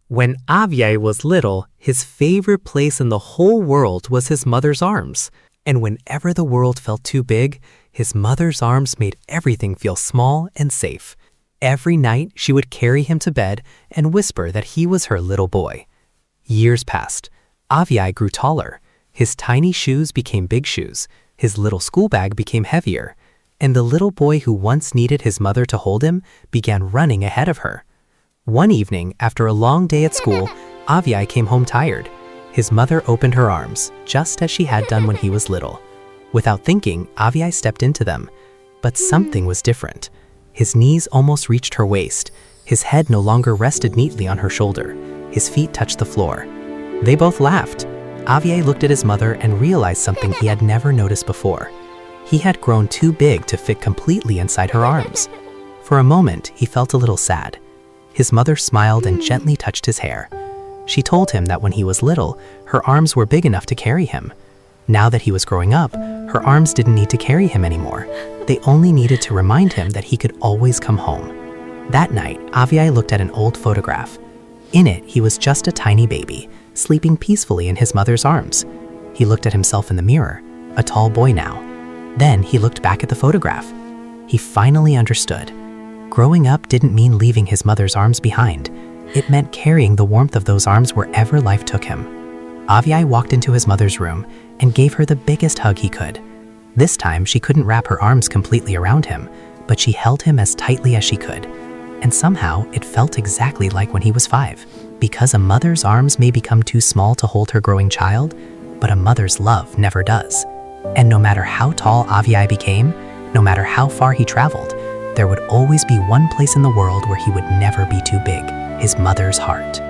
When Avyay was little, his favorite place in the whole world was his mother's arms. And whenever the world felt too big, his mother's arms made everything feel small and safe. Every night, she would carry him to bed and whisper that he was her little boy. Years passed. Avyay grew taller. His tiny shoes became big shoes. His little school bag became heavier. And the little boy who once needed his mother to hold him began running ahead of her. One evening, after a long day at school, Avyay came home tired. His mother opened her arms, just as she had done when he was little. Without thinking, Avyay stepped into them. But something was different. His knees almost reached her waist. His head no longer rested neatly on her shoulder. His feet touched the floor. They both laughed. Avyay looked at his mother and realized something he had never noticed before. He had grown too big to fit completely inside her arms. For a moment, he felt a little sad. His mother smiled and gently touched his hair. She told him that when he was little, her arms were big enough to carry him. Now that he was growing up, her arms didn't need to carry him anymore. They only needed to remind him that he could always come home. That night, Avyay looked at an old photograph. In it, he was just a tiny baby, sleeping peacefully in his mother's arms. He looked at himself in the mirror, a tall boy now. Then he looked back at the photograph. He finally understood. Growing up didn't mean leaving his mother's arms behind. It meant carrying the warmth of those arms wherever life took him. Avyay walked into his mother's room and gave her the biggest hug he could. This time, she couldn't wrap her arms completely around him, but she held him as tightly as she could. And somehow, it felt exactly like when he was 5. Because a mother's arms may become too small to hold her growing child, but a mother's love never does. And no matter how tall Avyay became, no matter how far he traveled, there would always be one place in the world where he would never be too big: his mother's heart.